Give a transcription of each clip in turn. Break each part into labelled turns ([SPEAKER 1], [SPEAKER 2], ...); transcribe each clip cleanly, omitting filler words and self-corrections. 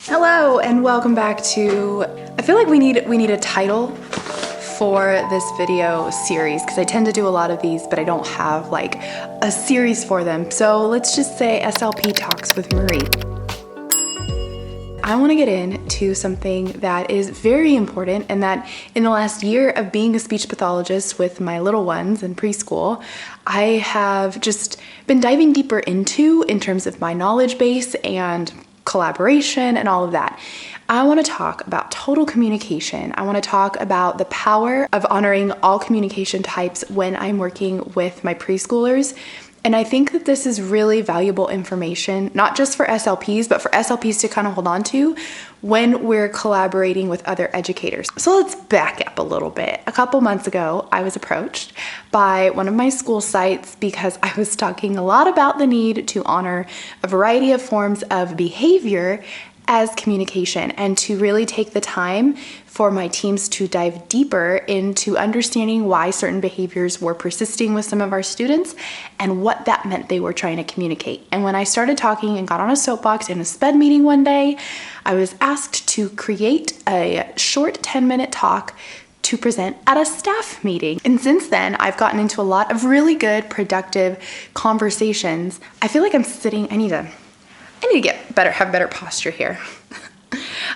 [SPEAKER 1] Hello and welcome back to, I feel like we need a title for this video series because I tend to do a lot of these, but I don't have like a series for them. So let's just say SLP Talks with Marie. I want to get into something that is very important, and that in the last year of being a speech pathologist with my little ones in preschool, I have just been diving deeper into in terms of my knowledge base and collaboration and all of that. I want to talk about total communication. I want to talk about the power of honoring all communication types when I'm working with my preschoolers. And I think that this is really valuable information, not just for SLPs, but for SLPs to kind of hold on to when we're collaborating with other educators. So let's back up a little bit. A couple months ago, I was approached by one of my school sites because I was talking a lot about the need to honor a variety of forms of behavior as communication, and to really take the time for my teams to dive deeper into understanding why certain behaviors were persisting with some of our students and what that meant they were trying to communicate. And when I started talking and got on a soapbox in a SPED meeting one day, I was asked to create a short 10-minute talk to present at a staff meeting. And since then, I've gotten into a lot of really good, productive conversations. I feel like I'm sitting, I need to get better, have better posture here.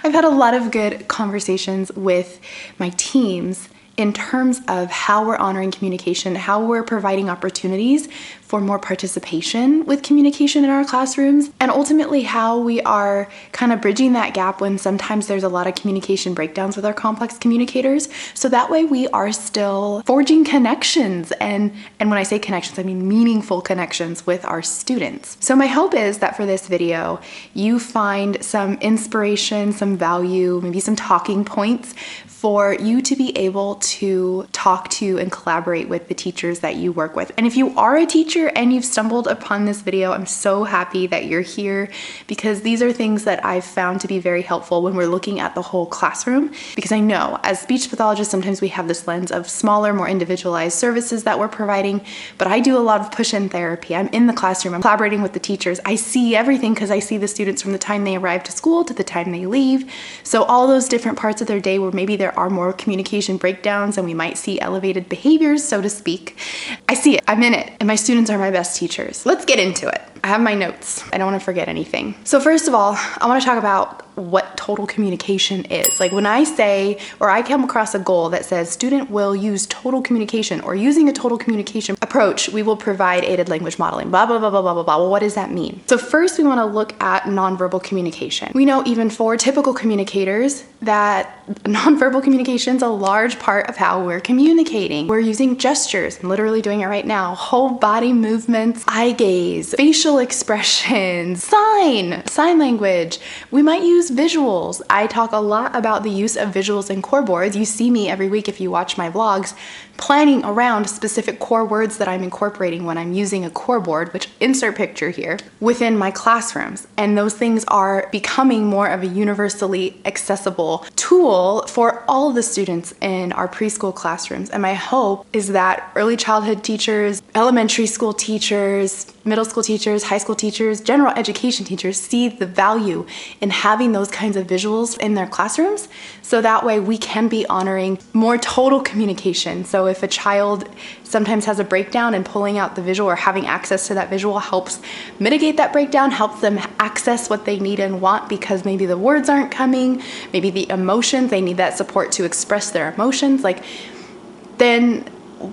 [SPEAKER 1] I've had a lot of good conversations with my teams in terms of how we're honoring communication, how we're providing opportunities for more participation with communication in our classrooms, and ultimately how we are kind of bridging that gap when sometimes there's a lot of communication breakdowns with our complex communicators. So that way we are still forging connections, and when I say connections, I mean meaningful connections with our students. So my hope is that for this video, you find some inspiration, some value, maybe some talking points for you to be able to talk to and collaborate with the teachers that you work with. And if you are a teacher and you've stumbled upon this video, I'm so happy that you're here, because these are things that I've found to be very helpful when we're looking at the whole classroom. Because I know as speech pathologists, sometimes we have this lens of smaller, more individualized services that we're providing, but I do a lot of push-in therapy. I'm in the classroom, I'm collaborating with the teachers. I see everything because I see the students from the time they arrive to school to the time they leave. So all those different parts of their day where maybe there are more communication breakdowns and we might see elevated behaviors, so to speak. I see it, I'm in it, and my students are my best teachers. Let's get into it. I have my notes. I don't want to forget anything. So first of all, I want to talk about what total communication is. Like when I say, or I come across a goal that says student will use total communication, or using a total communication approach, we will provide aided language modeling, blah, blah, blah, blah, blah, blah, blah. Well, what does that mean? So first we want to look at nonverbal communication. We know even for typical communicators that nonverbal communication is a large part of how we're communicating. We're using gestures, I'm literally doing it right now, whole body movements, eye gaze, facial expressions, sign language. We might use visuals. I talk a lot about the use of visuals in core boards. You see me every week if you watch my vlogs, planning around specific core words that I'm incorporating when I'm using a core board, which insert picture here, within my classrooms. And those things are becoming more of a universally accessible tool for all of the students in our preschool classrooms. And my hope is that early childhood teachers, elementary school teachers, middle school teachers, high school teachers, general education teachers see the value in having those kinds of visuals in their classrooms, so that way we can be honoring more total communication. So if a child sometimes has a breakdown, and pulling out the visual or having access to that visual helps mitigate that breakdown, helps them access what they need and want, because maybe the words aren't coming, maybe the emotions, they need that support to express their emotions, then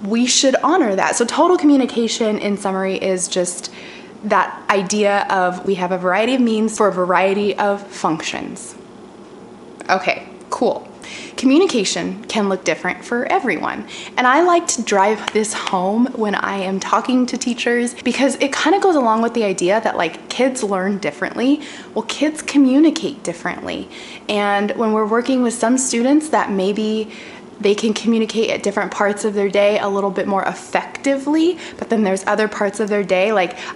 [SPEAKER 1] we should honor that. So total communication, in summary, is just that idea of we have a variety of means for a variety of functions. Okay, cool. Communication can look different for everyone. And I like to drive this home when I am talking to teachers, because it kind of goes along with the idea that kids learn differently. Well, kids communicate differently. And when we're working with some students that maybe they can communicate at different parts of their day a little bit more effectively, but then there's other parts of their day.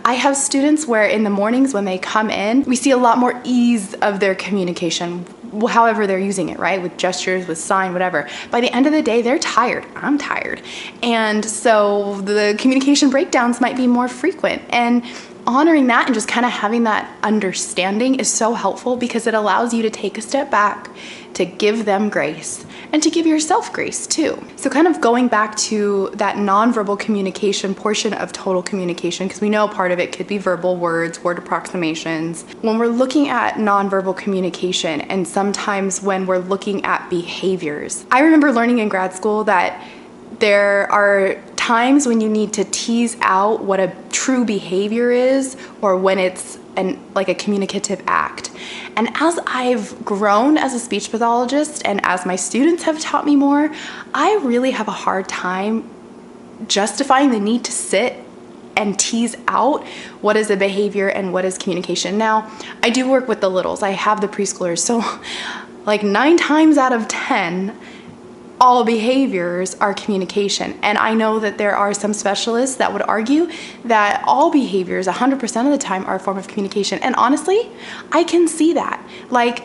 [SPEAKER 1] I have students where in the mornings when they come in, we see a lot more ease of their communication, however they're using it, right? With gestures, with sign, whatever. By the end of the day, they're tired. I'm tired. And so the communication breakdowns might be more frequent. And honoring that and just kind of having that understanding is so helpful because it allows you to take a step back, to give them grace, and to give yourself grace too. So kind of going back to that nonverbal communication portion of total communication, because we know part of it could be verbal words, word approximations. When we're looking at nonverbal communication and sometimes when we're looking at behaviors, I remember learning in grad school that there are times when you need to tease out what a true behavior is or when it's like a communicative act. And as I've grown as a speech pathologist and as my students have taught me more, I really have a hard time justifying the need to sit and tease out what is a behavior and what is communication. Now, I do work with the littles. I have the preschoolers. So like 9 times out of 10, all behaviors are communication. And I know that there are some specialists that would argue that all behaviors 100% of the time are a form of communication. And honestly, I can see that. Like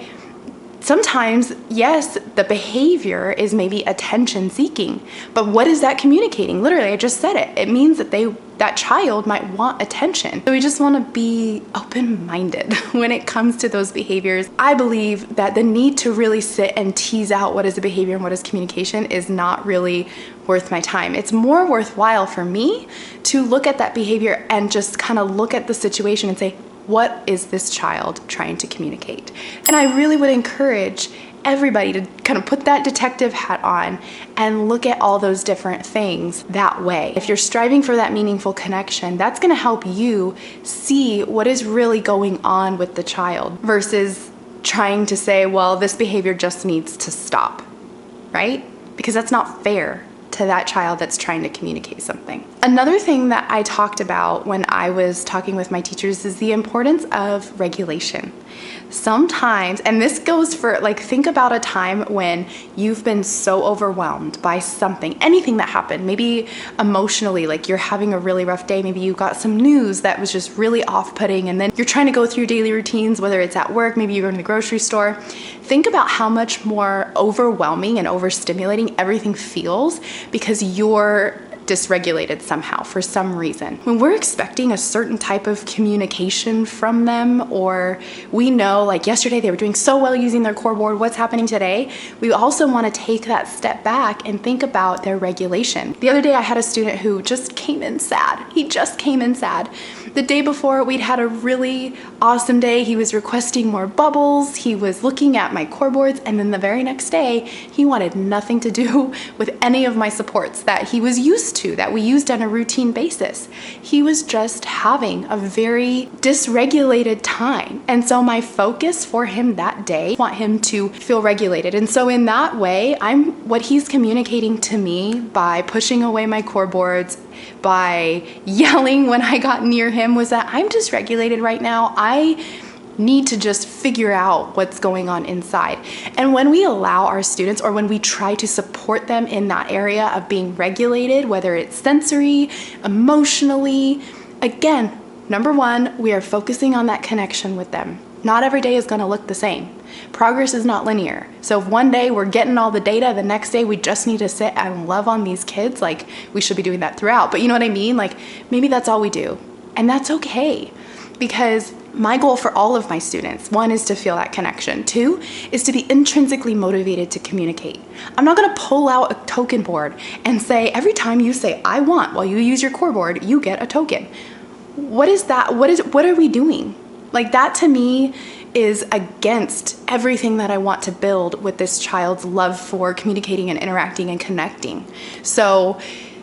[SPEAKER 1] sometimes, yes, the behavior is maybe attention seeking, but what is that communicating? Literally, I just said it. It means that that child might want attention. So we just want to be open-minded when it comes to those behaviors. I believe that the need to really sit and tease out what is a behavior and what is communication is not really worth my time. It's more worthwhile for me to look at that behavior and just kind of look at the situation and say, what is this child trying to communicate? And I really would encourage everybody to kind of put that detective hat on and look at all those different things that way. If you're striving for that meaningful connection, that's going to help you see what is really going on with the child versus trying to say, well, this behavior just needs to stop, right? Because that's not fair to that child that's trying to communicate something. Another thing that I talked about when I was talking with my teachers is the importance of regulation. Sometimes, and this goes for like, think about a time when you've been so overwhelmed by something, anything that happened, maybe emotionally, like you're having a really rough day, maybe you got some news that was just really off-putting, and then you're trying to go through daily routines, whether it's at work, maybe you're going to the grocery store. Think about how much more overwhelming and overstimulating everything feels because you're dysregulated somehow for some reason. When we're expecting a certain type of communication from them, or we know like yesterday they were doing so well using their core board, what's happening today? We also want to take that step back and think about their regulation. The other day I had a student who just came in sad. He just came in sad. The day before we'd had a really awesome day. He was requesting more bubbles. He was looking at my core boards, and then the very next day he wanted nothing to do with any of my supports that he was used to, that we used on a routine basis. He was just having a very dysregulated time. And so my focus for him that day, I want him to feel regulated. And so in that way, what he's communicating to me by pushing away my core boards, by yelling when I got near him, was that I'm dysregulated right now. I need to just figure out what's going on inside. And when we allow our students, or when we try to support them in that area of being regulated, whether it's sensory, emotionally, again, number one, we are focusing on that connection with them. Not every day is going to look the same. Progress is not linear. So if one day we're getting all the data, the next day we just need to sit and love on these kids, like we should be doing that throughout. But you know what I mean? Like maybe that's all we do. And that's okay. Because my goal for all of my students, 1 is to feel that connection. 2 is to be intrinsically motivated to communicate. I'm not going to pull out a token board and say, every time you say, I want, while you use your core board, you get a token. What is that? What are we doing? Like that to me is against everything that I want to build with this child's love for communicating and interacting and connecting. So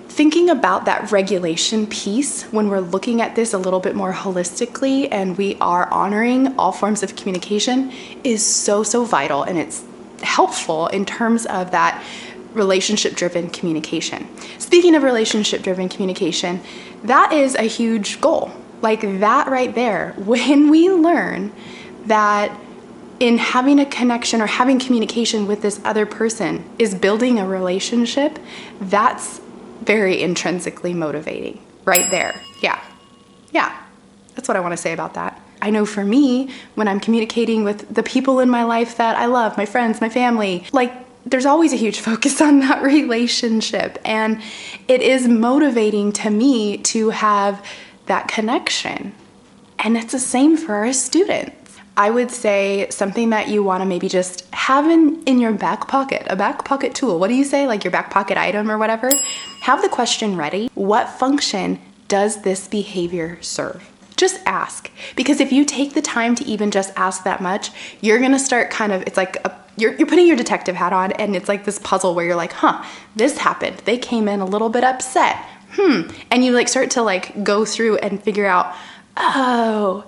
[SPEAKER 1] thinking about that regulation piece when we're looking at this a little bit more holistically and we are honoring all forms of communication is so, so vital, and it's helpful in terms of that relationship-driven communication. Speaking of relationship-driven communication, that is a huge goal. Like that right there, when we learn that in having a connection or having communication with this other person is building a relationship, that's very intrinsically motivating right there. Yeah, that's what I want to say about that. I know for me, when I'm communicating with the people in my life that I love, my friends, my family, like there's always a huge focus on that relationship, and it is motivating to me to have that connection And it's the same for our students. I would say something that you want to maybe just have in your back pocket, a back pocket tool. What do you say? Like your back pocket item or whatever? Have the question ready. What function does this behavior serve? Just ask. Because if you take the time to even just ask that much, you're going to start kind of, it's like you're putting your detective hat on, and it's like this puzzle where you're like, this happened. They came in a little bit upset. And you like start to like go through and figure out, oh,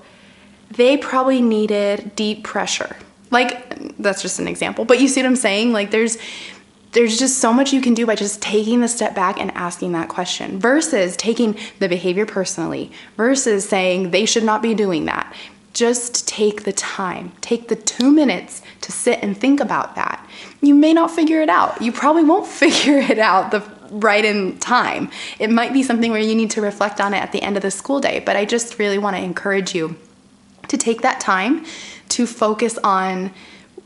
[SPEAKER 1] they probably needed deep pressure. Like, that's just an example, but you see what I'm saying? Like there's just so much you can do by just taking the step back and asking that question versus taking the behavior personally versus saying they should not be doing that. Just take the time, take the 2 minutes to sit and think about that. You may not figure it out. You probably won't figure it out right in time. It might be something where you need to reflect on it at the end of the school day, but I just really want to encourage you to take that time to focus on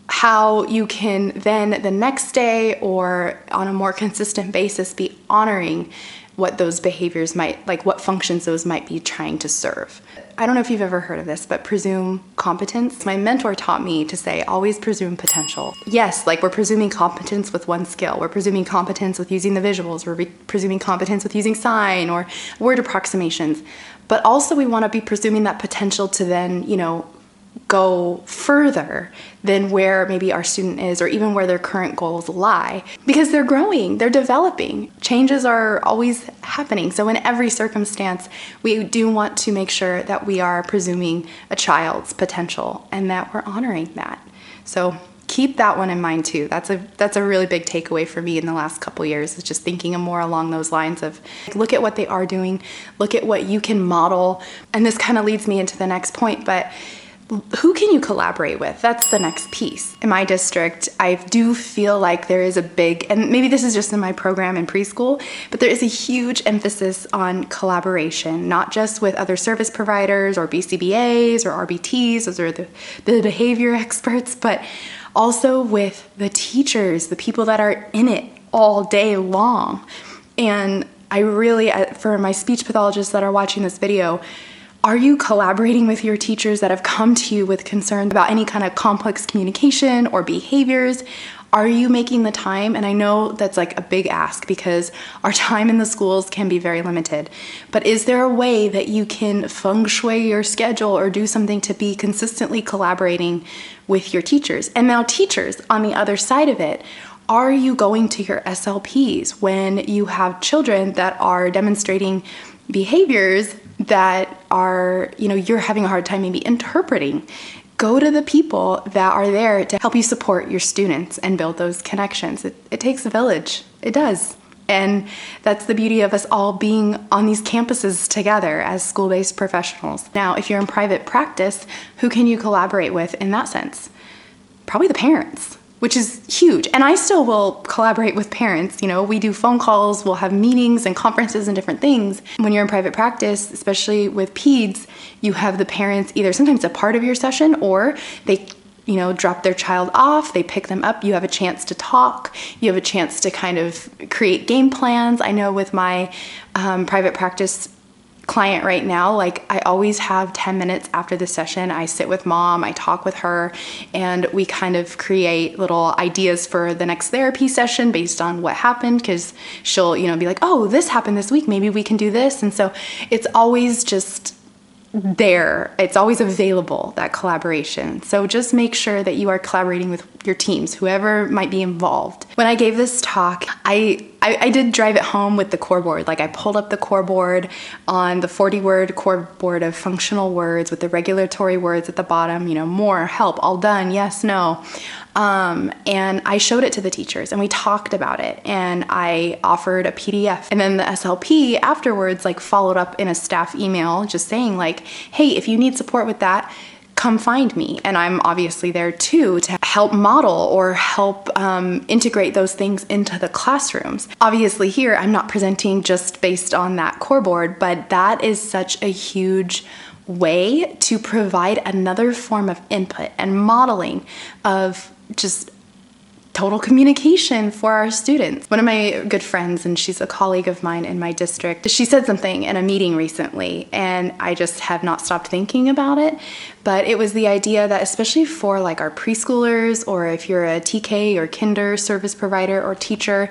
[SPEAKER 1] how you can then the next day or on a more consistent basis be honoring what those behaviors might, like what functions those might be trying to serve. I don't know if you've ever heard of this, but presume competence. My mentor taught me to say, always presume potential. Yes, like we're presuming competence with one skill. We're presuming competence with using the visuals. We're presuming competence with using sign or word approximations. But also we want to be presuming that potential to then, go further than where maybe our student is or even where their current goals lie, because they're growing, they're developing. Changes are always happening. So in every circumstance, we do want to make sure that we are presuming a child's potential and that we're honoring that. So keep that one in mind too. That's a really big takeaway for me in the last couple years, is just thinking more along those lines of look at what they are doing, look at what you can model. And this kind of leads me into the next point, but who can you collaborate with? That's the next piece. In my district, I do feel like there is a big, and maybe this is just in my program in preschool, but there is a huge emphasis on collaboration, not just with other service providers or BCBAs or RBTs, those are the behavior experts, but also with the teachers, the people that are in it all day long. And I really, for my speech pathologists that are watching this video, are you collaborating with your teachers that have come to you with concerns about any kind of complex communication or behaviors? Are you making the time? And I know that's like a big ask because our time in the schools can be very limited. But is there a way that you can feng shui your schedule or do something to be consistently collaborating with your teachers? And now teachers, on the other side of it, are you going to your SLPs when you have children that are demonstrating behaviors that are, you're having a hard time maybe interpreting? Go to the people that are there to help you support your students and build those connections. It takes a village. It does. And that's the beauty of us all being on these campuses together as school-based professionals. Now, if you're in private practice, who can you collaborate with in that sense? Probably the parents, which is huge. And I still will collaborate with parents. We do phone calls, we'll have meetings and conferences and different things. When you're in private practice, especially with peds, you have the parents either sometimes a part of your session or they drop their child off, they pick them up, you have a chance to talk, you have a chance to kind of create game plans. I know with my private practice client right now, like I always have 10 minutes after the session, I sit with mom, I talk with her, and we kind of create little ideas for the next therapy session based on what happened, because she'll, be like, oh, this happened this week, maybe we can do this. And so it's always just there. It's always available, that collaboration. So just make sure that you are collaborating with your teams, whoever might be involved. When I gave this talk, I did drive it home with the core board. Like I pulled up the core board on the 40-word core board of functional words with the regulatory words at the bottom, more, help, all done, yes, no. And I showed it to the teachers and we talked about it and I offered a PDF, and then the SLP afterwards followed up in a staff email just saying hey, if you need support with that, come find me. And I'm obviously there too to help model or help integrate those things into the classrooms. Obviously here, I'm not presenting just based on that core board, but that is such a huge way to provide another form of input and modeling of just total communication for our students. One of my good friends, and she's a colleague of mine in my district, she said something in a meeting recently, and I just have not stopped thinking about it. But it was the idea that especially for like our preschoolers, or if you're a TK or kinder service provider or teacher,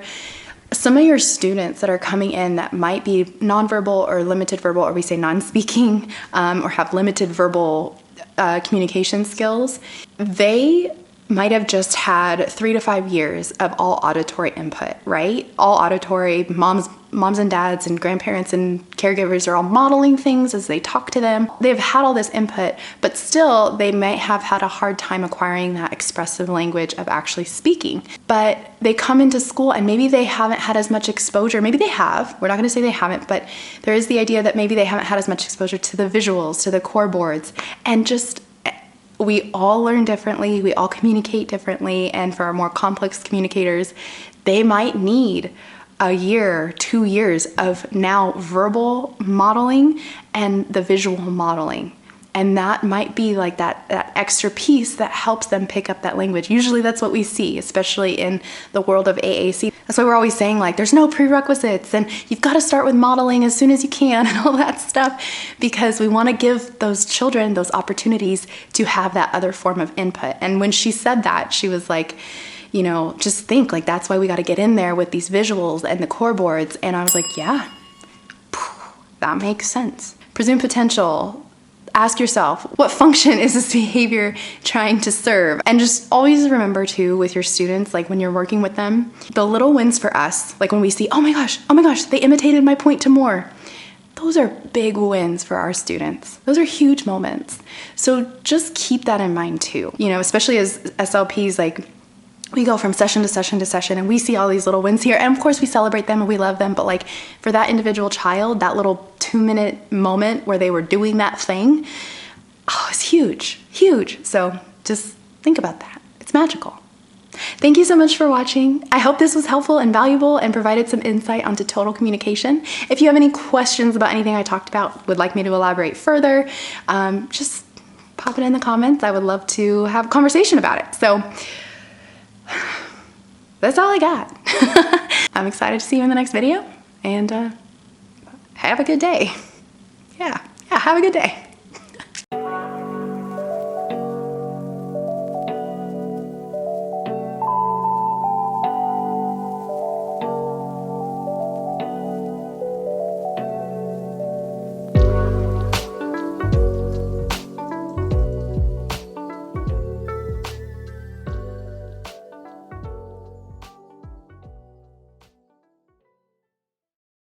[SPEAKER 1] some of your students that are coming in that might be nonverbal or limited verbal, or we say non-speaking, or have limited verbal communication skills, they might have just had 3 to 5 years of all auditory input, right? All auditory. Moms and dads and grandparents and caregivers are all modeling things as they talk to them. They've had all this input, but still they might have had a hard time acquiring that expressive language of actually speaking. But they come into school and maybe they haven't had as much exposure. Maybe they have. We're not going to say they haven't, but there is the idea that maybe they haven't had as much exposure to the visuals, to the core boards, and just we all learn differently, we all communicate differently, and for our more complex communicators, they might need a year, 2 years of now verbal modeling and the visual modeling. And that might be like that extra piece that helps them pick up that language. Usually that's what we see, especially in the world of AAC. That's why we're always saying like, there's no prerequisites and you've got to start with modeling as soon as you can and all that stuff, because we want to give those children those opportunities to have that other form of input. And when she said that, she was like, you know, just think like, that's why we got to get in there with these visuals and the core boards. And I was like, yeah, that makes sense. Presume potential. Ask yourself, what function is this behavior trying to serve? And just always remember too, with your students, like when you're working with them, the little wins for us, like when we see, oh my gosh, they imitated my point to more. Those are big wins for our students. Those are huge moments. So just keep that in mind too. You know, especially as SLPs, like we go from session to session to session and we see all these little wins here. And of course we celebrate them and we love them. But like for that individual child, that little 2-minute moment where they were doing that thing, oh, it's huge, huge. So just think about that. It's magical. Thank you so much for watching. I hope this was helpful and valuable and provided some insight onto total communication. If you have any questions about anything I talked about, would like me to elaborate further, just pop it in the comments. I would love to have a conversation about it. So that's all I got. I'm excited to see you in the next video, and have a good day. Yeah, have a good day.